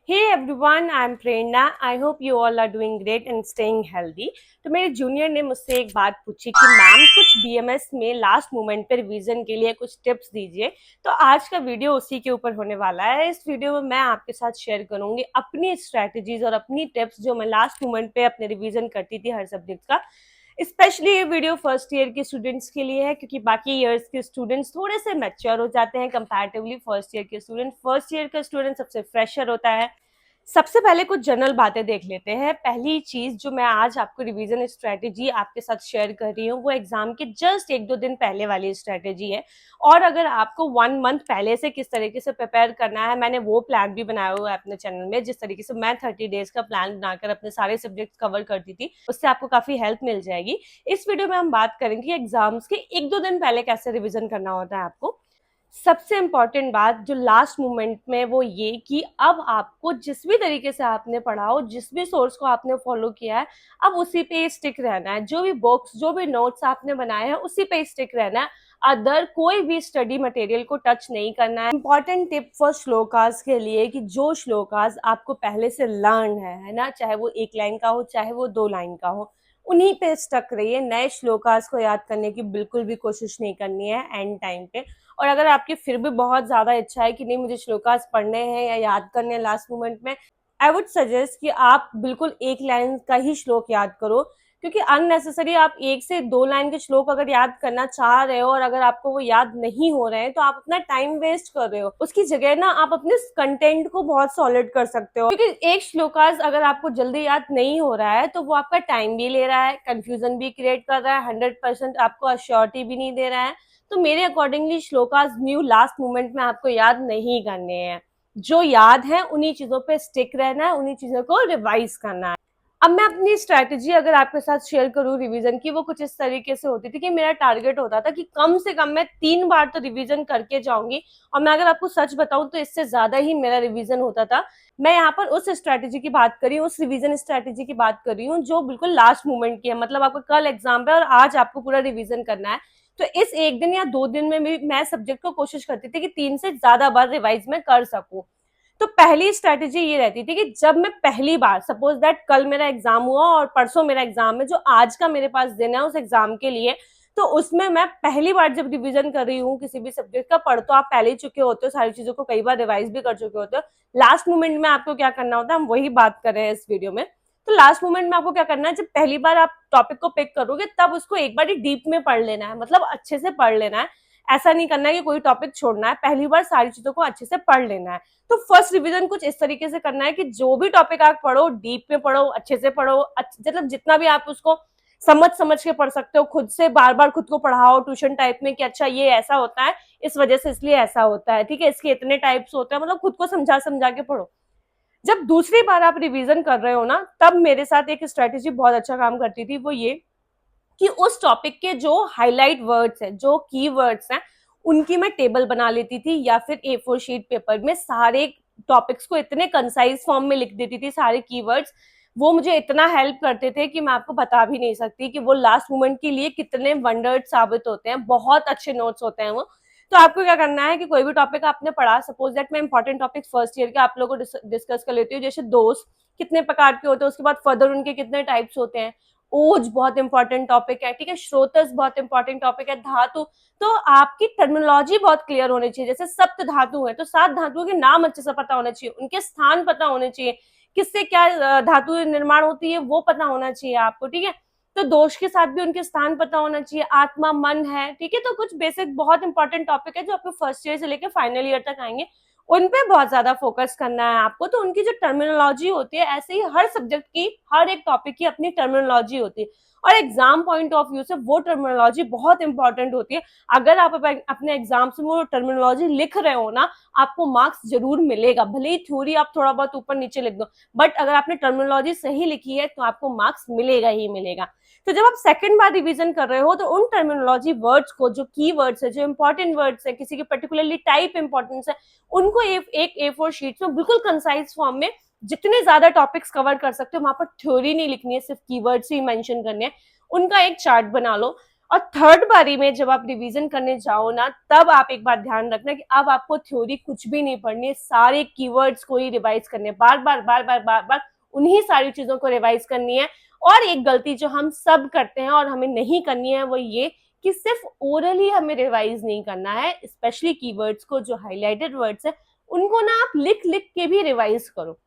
Hey everyone, I'm Prerna. I hope you all are doing great and staying healthy. तो मेरे junior ने मुझसे एक बात पूछी कि मैम कुछ बीएमएस में लास्ट मोमेंट पे रिवीजन के लिए कुछ टिप्स दीजिए। तो आज का वीडियो उसी के ऊपर होने वाला है। इस वीडियो में मैं आपके साथ शेयर करूंगी अपनी स्ट्रैटेजीज और अपनी टिप्स जो मैं लास्ट मोमेंट पे अपने रिवीजन करती थी हर सब्जेक्ट का। स्पेशली ये वीडियो फर्स्ट ईयर के स्टूडेंट्स के लिए है क्योंकि बाकी ईयर्स के स्टूडेंट्स थोड़े से मैच्योर हो जाते हैं कंपैरेटिवली फर्स्ट ईयर के स्टूडेंट। फर्स्ट ईयर का स्टूडेंट सबसे फ्रेशर होता है। सबसे पहले कुछ जनरल बातें देख लेते हैं। पहली चीज जो मैं आज आपको रिवीजन स्ट्रेटेजी आपके साथ शेयर कर रही हूँ वो एग्जाम के जस्ट 1-2 दिन पहले वाली स्ट्रेटेजी है। और अगर आपको 1 मंथ पहले से किस तरीके से प्रिपेयर करना है, मैंने वो प्लान भी बनाया हुआ है अपने चैनल में। जिस तरीके से मैं 30 डेज का प्लान बनाकर अपने सारे सब्जेक्ट कवर करती थी, उससे आपको काफी हेल्प मिल जाएगी। इस वीडियो में हम बात करेंगे एग्जाम्स के 1-2 दिन पहले कैसे रिविजन करना होता है आपको। सबसे इम्पॉर्टेंट बात जो लास्ट मोमेंट में वो ये कि अब आपको जिस भी तरीके से आपने पढ़ा हो, जिस भी सोर्स को आपने फॉलो किया है, अब उसी पे स्टिक रहना है। जो भी बुक्स, जो भी नोट्स आपने बनाए हैं उसी पे स्टिक रहना है। अदर कोई भी स्टडी मटेरियल को टच नहीं करना है। इंपॉर्टेंट टिप फॉर श्लोकास के लिए कि जो श्लोकास आपको पहले से लर्न है ना, चाहे वो 1 लाइन का हो चाहे वो 2 लाइन का हो, उन्हीं पे स्टक रहिए। नए श्लोकास को याद करने की बिल्कुल भी कोशिश नहीं करनी है एंड टाइम पे। और अगर आपकी फिर भी बहुत ज्यादा इच्छा है कि नहीं मुझे श्लोकास पढ़ने हैं या याद करने हैं लास्ट मोमेंट में, आई वुड सजेस्ट कि आप बिल्कुल 1 लाइन का ही श्लोक याद करो। क्योंकि अननेसेसरी आप 1 से 2 लाइन के श्लोक अगर याद करना चाह रहे हो और अगर आपको वो याद नहीं हो रहे हैं तो आप अपना टाइम वेस्ट कर रहे हो। उसकी जगह ना आप अपने कंटेंट को बहुत सॉलिड कर सकते हो। क्योंकि एक श्लोकास अगर आपको जल्दी याद नहीं हो रहा है तो वो आपका टाइम भी ले रहा है, कंफ्यूजन भी क्रिएट कर रहा है, 100% आपको अश्योरिटी भी नहीं दे रहा है। तो मेरे accordingly shlokas new last moment में आपको याद नहीं करने हैं। जो याद है उन्हीं चीजों पे स्टिक रहना है, उन्हीं चीजों को रिवाइज करना है। अब मैं अपनी स्ट्रैटेजी अगर आपके साथ शेयर करूं रिवीजन की, वो कुछ इस तरीके से होती थी कि मेरा टारगेट होता था कि कम से कम मैं 3 बार तो रिवीजन करके जाऊंगी। और मैं अगर आपको सच बताऊं तो इससे ज्यादा ही मेरा रिवीजन होता था। मैं यहाँ पर उस स्ट्रैटेजी की बात कर रही हूँ, उस रिवीजन स्ट्रैटेजी की बात कर रही हूँ जो बिल्कुल लास्ट मोमेंट की है। मतलब आपका कल एग्जाम है और आज आपको पूरा रिवीजन करना है। तो इस 1 दिन या 2 दिन में भी मैं सब्जेक्ट को कोशिश करती थी कि 3 से ज्यादा बार रिवाइज में कर सकूं। तो पहली स्ट्रेटेजी ये रहती थी कि जब मैं पहली बार, सपोज दैट कल मेरा एग्जाम हुआ और परसों मेरा एग्जाम है, जो आज का मेरे पास दिन है उस एग्जाम के लिए, तो उसमें मैं पहली बार जब रिवीजन कर रही हूँ किसी भी सब्जेक्ट का, पढ़ तो आप पहले ही चुके होते हो, सारी चीजों को कई बार रिवाइज भी कर चुके होते हो। लास्ट मोमेंट में आपको क्या करना होता है, हम वही बात कर रहे हैं इस वीडियो में। तो लास्ट मोमेंट में आपको क्या करना है, जब पहली बार आप टॉपिक को पिक करोगे तब उसको एक बार डीप में पढ़ लेना है, मतलब अच्छे से पढ़ लेना है। ऐसा नहीं करना है कि कोई टॉपिक छोड़ना है, पहली बार सारी चीजों को अच्छे से पढ़ लेना है। तो फर्स्ट रिवीजन कुछ इस तरीके से करना है कि जो भी टॉपिक आप पढ़ो डीप में पढ़ो, अच्छे से पढ़ो, मतलब जितना भी आप उसको समझ समझ के पढ़ सकते हो, खुद से बार बार खुद को पढ़ाओ ट्यूशन टाइप में कि अच्छा ये ऐसा होता है, इस वजह से इसलिए ऐसा होता है, ठीक है, इसके इतने टाइप्स होते हैं, मतलब खुद को समझा समझा के पढ़ो। जब दूसरी बार आप रिवीजन कर रहे हो ना, तब मेरे साथ एक स्ट्रेटेजी बहुत अच्छा काम करती थी, वो ये कि उस टॉपिक के जो हाईलाइट वर्ड्स हैं, जो की वर्ड्स हैं, उनकी मैं टेबल बना लेती थी या फिर A4 शीट पेपर में सारे टॉपिक्स को इतने कंसाइज फॉर्म में लिख देती थी, सारे कीवर्ड्स। वो मुझे इतना हेल्प करते थे कि मैं आपको बता भी नहीं सकती कि वो लास्ट मोमेंट के लिए कितने वंडर्ड साबित होते हैं। बहुत अच्छे नोट्स होते हैं वो। तो आपको क्या करना है कि कोई भी टॉपिक आपने पढ़ा, सपोज दैट मैं इंपॉर्टेंट टॉपिक फर्स्ट ईयर के आप लोगों को डिस्कस कर लेती हूँ, जैसे दोस्त कितने प्रकार के होते हैं, उसके बाद फर्दर उनके कितने टाइप्स होते हैं, ओज बहुत इंपॉर्टेंट टॉपिक है, ठीक है, स्रोतस बहुत इंपॉर्टेंट टॉपिक है, धातु। तो आपकी टर्मिनोलॉजी बहुत क्लियर होनी चाहिए। जैसे सप्त धातु है तो 7 धातुओं के नाम अच्छे से पता होना चाहिए, उनके स्थान पता होने चाहिए, किससे क्या धातु निर्माण होती है वो पता होना चाहिए आपको, ठीक है। तो दोष के साथ भी उनके स्थान पता होना चाहिए, आत्मा मन है, ठीक है। तो कुछ बेसिक बहुत इंपॉर्टेंट टॉपिक है जो आपको फर्स्ट ईयर से लेकर फाइनल ईयर तक आएंगे, उन पे बहुत ज्यादा फोकस करना है आपको। तो उनकी जो टर्मिनोलॉजी होती है, ऐसे ही हर सब्जेक्ट की, हर एक टॉपिक की अपनी टर्मिनोलॉजी होती है और एग्जाम पॉइंट ऑफ व्यू से वो टर्मिनोलॉजी बहुत इंपॉर्टेंट होती है। अगर आप अपने एग्जाम में वो टर्मिनोलॉजी लिख रहे हो ना, आपको मार्क्स जरूर मिलेगा, भले ही थ्योरी आप थोड़ा बहुत ऊपर नीचे लिख दो, बट अगर आपने टर्मिनोलॉजी सही लिखी है तो आपको मार्क्स मिलेगा ही मिलेगा। तो जब आप सेकंड बार रिवीजन कर रहे हो तो उन टर्मिनोलॉजी वर्ड्स को, जो की वर्ड्स है, जो इंपॉर्टेंट वर्ड्स है, किसी के पर्टिकुलरली टाइप इंपॉर्टेंस है, उनको एक A4 शीट में बिल्कुल कंसाइज फॉर्म में जितने ज्यादा टॉपिक्स कवर कर सकते हो, वहां पर थ्योरी नहीं लिखनी है, सिर्फ कीवर्ड्स ही मेंशन करने हैं, उनका एक चार्ट बना लो। और थर्ड बारी में जब आप रिवीजन करने जाओ ना, तब आप एक बात ध्यान रखना कि अब आपको थ्योरी कुछ भी नहीं पढ़नी है, सारे कीवर्ड्स को ही रिवाइज करने, बार बार बार बार बार बार उन्हीं सारी चीजों को रिवाइज करनी है। और एक गलती जो हम सब करते हैं और हमें नहीं करनी है वो ये कि सिर्फ ओरली हमें रिवाइज नहीं करना है, स्पेशली कीवर्ड्स को, जो हाईलाइटेड वर्ड्स है उनको ना आप लिख लिख के भी रिवाइज करो।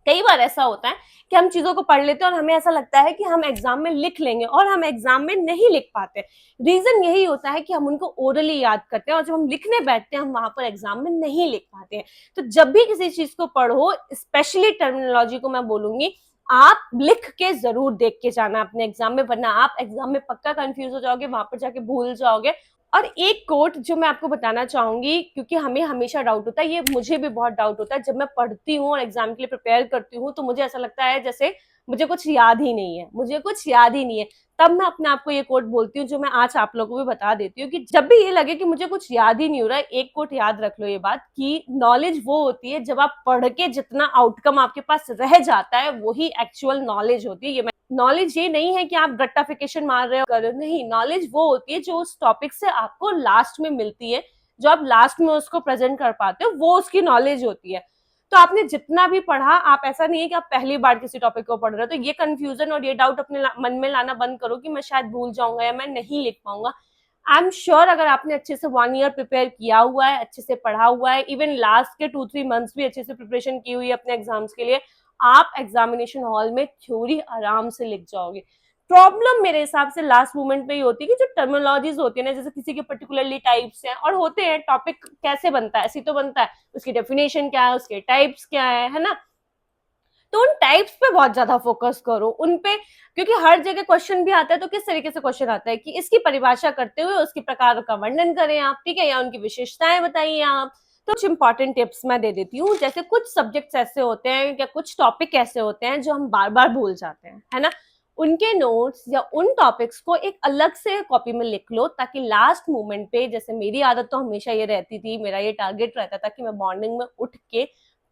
कई बार ऐसा होता है कि हम चीजों को पढ़ लेते हैं और हमें ऐसा लगता है कि हम एग्जाम में लिख लेंगे और हम एग्जाम में नहीं लिख पाते। रीजन यही होता है कि हम उनको ओरली याद करते हैं और जब हम लिखने बैठते हैं हम वहां पर एग्जाम में नहीं लिख पाते हैं। तो जब भी किसी चीज को पढ़ो, स्पेशली टर्मिनोलॉजी को मैं बोलूंगी, आप लिख के जरूर देख के जाना अपने एग्जाम में, वरना आप एग्जाम में पक्का कंफ्यूज हो जाओगे, वहां पर जाके भूल जाओगे। और एक कोट जो मैं आपको बताना चाहूंगी, क्योंकि हमें हमेशा डाउट होता है, ये मुझे भी बहुत डाउट होता है जब मैं पढ़ती हूँ और एग्जाम के लिए प्रिपेयर करती हूँ, तो मुझे ऐसा लगता है जैसे मुझे कुछ याद ही नहीं है, मुझे कुछ याद ही नहीं है। तब मैं अपने आप को ये कोट बोलती हूँ जो मैं आज आप लोगों को भी बता देती हूँ कि जब भी ये लगे कि मुझे कुछ याद ही नहीं हो रहा है, एक कोट याद रख लो ये बात कि नॉलेज वो होती है जब आप पढ़ के जितना आउटकम आपके पास रह जाता है वही एक्चुअल नॉलेज होती है। ये नॉलेज ये नहीं है कि आप रट्टाफिकेशन मार रहे हो कर रहे हो, नहीं, नॉलेज वो होती है जो उस टॉपिक से आपको लास्ट में मिलती है, जो आप लास्ट में उसको प्रेजेंट कर पाते हो, वो उसकी नॉलेज होती है। तो आपने जितना भी पढ़ा, आप ऐसा नहीं है कि आप पहली बार किसी टॉपिक को पढ़ रहे हो, तो ये कंफ्यूजन और ये डाउट अपने मन में लाना बंद करो कि मैं शायद भूल जाऊंगा या मैं नहीं लिख पाऊंगा। आई एम श्योर अगर आपने अच्छे से 1 ईयर प्रिपेयर किया हुआ है, अच्छे से पढ़ा हुआ है, इवन लास्ट के 2-3 मंथ्स भी अच्छे से प्रिपरेशन की हुई है अपने एग्जाम्स के लिए, आप एग्जामिनेशन हॉल में थ्योरी आराम से लिख जाओगे। प्रॉब्लम मेरे हिसाब से लास्ट मोमेंट में ही होती है कि जो टर्मिनोलॉजीज होती है ना, जैसे किसी के पर्टिकुलरली टाइप्स हैं और होते हैं, टॉपिक कैसे बनता है, ऐसी तो बनता है, उसकी डेफिनेशन क्या है, उसके टाइप्स क्या है ना, तो उन टाइप्स पे बहुत ज्यादा फोकस करो उन पे, क्योंकि हर जगह क्वेश्चन भी आता है। तो किस तरीके से क्वेश्चन आता है कि इसकी परिभाषा करते हुए उसके प्रकार का वर्णन करें आप, ठीक है, या उनकी विशेषताएं बताइए आप। तो कुछ इंपॉर्टेंट टिप्स मैं दे देती हूँ, जैसे कुछ सब्जेक्ट्स ऐसे होते हैं या कुछ टॉपिक ऐसे होते हैं जो हम बार बार भूल जाते हैं, है ना, उनके नोट्स या उन टॉपिक्स को एक अलग से कॉपी में लिख लो, ताकि लास्ट मोमेंट पे, जैसे मेरी आदत तो हमेशा ये रहती थी, मेरा ये टारगेट रहता था कि मैं मॉर्निंग में उठ के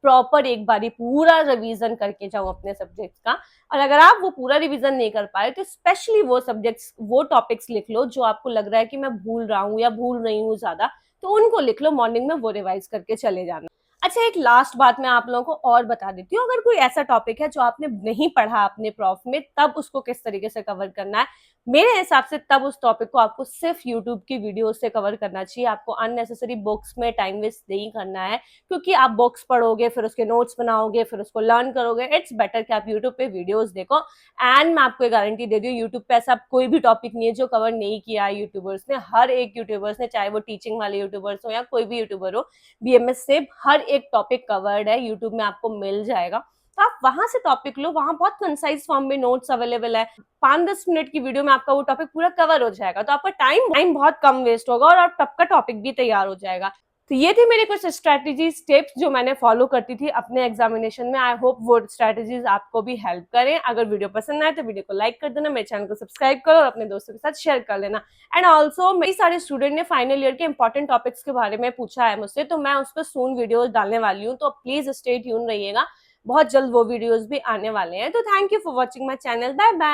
प्रॉपर एक बारी पूरा रिवीजन करके जाऊं अपने सब्जेक्ट्स का। और अगर आप वो पूरा रिवीजन नहीं कर पाए तो स्पेशली वो सब्जेक्ट्स, वो टॉपिक्स लिख लो जो आपको लग रहा है कि मैं भूल रहा हूँ या भूल रही हूँ ज्यादा, तो उनको लिख लो, मॉर्निंग में वो रिवाइज करके चले जाना। अच्छा, एक लास्ट बात मैं आप लोगों को और बता देती हूँ, अगर कोई ऐसा टॉपिक है जो आपने नहीं पढ़ा अपने प्रॉफ में, तब उसको किस तरीके से कवर करना है। मेरे हिसाब से तब उस टॉपिक को आपको सिर्फ यूट्यूब की वीडियो से कवर करना चाहिए, आपको अननेसेसरी बुक्स में टाइम वेस्ट नहीं करना है, क्योंकि आप बुक्स पढ़ोगे, फिर उसके नोट्स बनाओगे, फिर उसको लर्न करोगे, इट्स बेटर कि आप यूट्यूब पे वीडियोस देखो। एंड मैं आपको एक गारंटी दे दी हूँ, यूट्यूब पे ऐसा कोई भी टॉपिक नहीं है जो कवर नहीं किया है यूट्यूबर्स ने। हर एक यूट्यूबर्स ने, चाहे वो टीचिंग वाले यूट्यूबर्स हो या कोई भी यूट्यूबर हो, बीएमएस से हर एक टॉपिक कवर्ड है, यूट्यूब में आपको मिल जाएगा। तो आप वहां से टॉपिक लो, वहां बहुत कंसाइज फॉर्म में नोट्स अवेलेबल है, 5-10 मिनट की वीडियो में आपका वो टॉपिक पूरा कवर हो जाएगा, तो आपका टाइम बहुत कम वेस्ट होगा और आपका टॉपिक भी तैयार हो जाएगा। तो ये थी मेरे कुछ स्ट्रेटेजीज, टिप्स जो मैंने फॉलो करती थी अपने एग्जामिनेशन में। आई होप वो स्ट्रेटेजीज आपको भी हेल्प करें। अगर वीडियो पसंद आए तो वीडियो को लाइक कर देना, मेरे चैनल को सब्सक्राइब करो और अपने दोस्तों के साथ शेयर कर लेना। एंड ऑल्सो मेरे सारे स्टूडेंट ने फाइनल ईयर के इंपॉर्टेंट टॉपिक्स के बारे में पूछा है मुझसे, तो मैं उस पर सून वीडियोज डालने वाली हूँ, तो प्लीज स्टे ट्यून रहिएगा, बहुत जल्द वो वीडियोज भी आने वाले हैं। तो thank you for watching my channel, bye bye.